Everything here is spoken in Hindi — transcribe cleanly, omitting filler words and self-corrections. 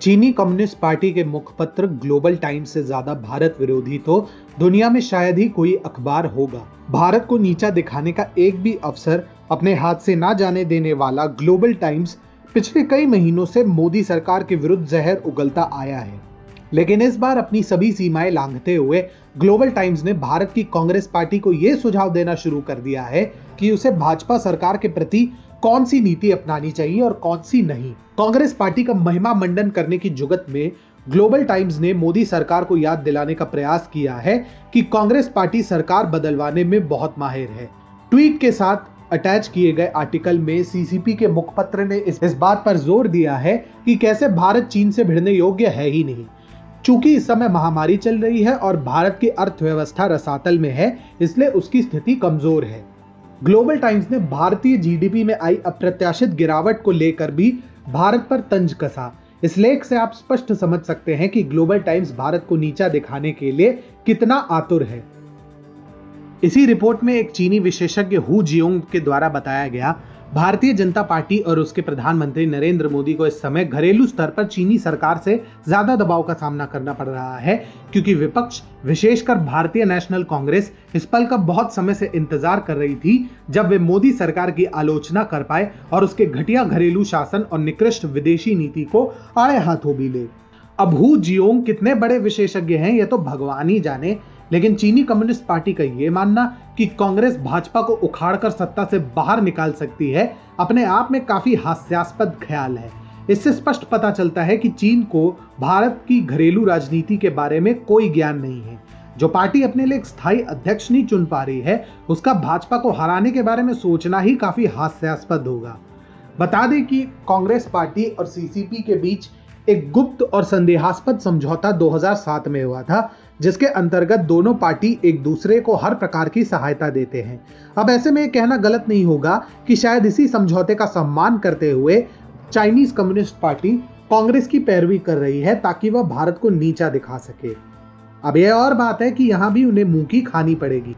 चीनी कम्युनिस्ट पार्टी के मुखपत्र ग्लोबल टाइम्स से ज्यादा भारत विरोधी तो दुनिया में शायद ही कोई अखबार होगा। भारत को नीचा दिखाने का एक भी अवसर अपने हाथ से ना जाने देने वाला ग्लोबल टाइम्स पिछले कई महीनों से मोदी सरकार के विरुद्ध जहर उगलता आया है। लेकिन इस बार अपनी सभी सीमाएं लांघते हुए ग्लोबल टाइम्स ने भारत की कांग्रेस पार्टी को यह सुझाव देना शुरू कर दिया है कि उसे भाजपा सरकार के प्रति कौन सी नीति अपनानी चाहिए और कौन सी नहीं। कांग्रेस पार्टी का महिमा मंडन करने की जुगत में ग्लोबल टाइम्स ने मोदी सरकार को याद दिलाने का प्रयास किया है कि कांग्रेस पार्टी सरकार बदलवाने में बहुत माहिर है। ट्वीट के साथ अटैच किए गए आर्टिकल में सीसीपी के मुखपत्र ने इस बात पर जोर दिया है कि कैसे भारत चीन से भिड़ने योग्य है ही नहीं। चूंकि इस समय महामारी चल रही है और भारत की अर्थव्यवस्था रसातल में है, इसलिए उसकी स्थिति कमजोर है। ग्लोबल टाइम्स ने भारतीय जीडीपी में आई अप्रत्याशित गिरावट को लेकर भी भारत पर तंज कसा। इस लेख से आप स्पष्ट समझ सकते हैं कि ग्लोबल टाइम्स भारत को नीचा दिखाने के लिए कितना आतुर है। इसी रिपोर्ट में एक चीनी विशेषज्ञ हु जियोंग के द्वारा बताया गया, भारतीय जनता पार्टी और उसके प्रधानमंत्री नरेंद्र मोदी को इस समय घरेलू स्तर पर चीनी सरकार से ज्यादा दबाव का सामना करना पड़ रहा है, क्योंकि विपक्ष विशेषकर भारतीय नेशनल कांग्रेस इस पल का बहुत समय से इंतजार कर रही थी जब वे मोदी सरकार की आलोचना कर पाए और उसके घटिया घरेलू शासन और निकृष्ट विदेशी नीति को आड़े हाथों भी ले। अब हु जियोंग कितने बड़े विशेषज्ञ हैं यह तो भगवान ही जाने, लेकिन चीनी कम्युनिस्ट पार्टी का यह मानना कि कांग्रेस भाजपा को उखाड़कर सत्ता से बाहर निकाल सकती है अपने आप में काफी हास्यास्पद ख्याल है। इससे स्पष्ट पता चलता है कि चीन को भारत की घरेलू राजनीति के बारे में कोई ज्ञान नहीं है। जो पार्टी अपने लिए एक स्थायी अध्यक्ष नहीं चुन पा रही है, उसका भाजपा को हराने के बारे में सोचना ही काफी हास्यास्पद होगा। बता दें कि कांग्रेस पार्टी और सीसीपी के बीच एक गुप्त और संदेहास्पद समझौता 2007 में हुआ था, जिसके अंतर्गत दोनों पार्टी एक दूसरे को हर प्रकार की सहायता देते हैं। अब ऐसे में कहना गलत नहीं होगा कि शायद इसी समझौते का सम्मान करते हुए चाइनीज कम्युनिस्ट पार्टी कांग्रेस की पैरवी कर रही है ताकि वह भारत को नीचा दिखा सके। अब यह और बात है कि यहां भी उन्हें मुंह की खानी पड़ेगी।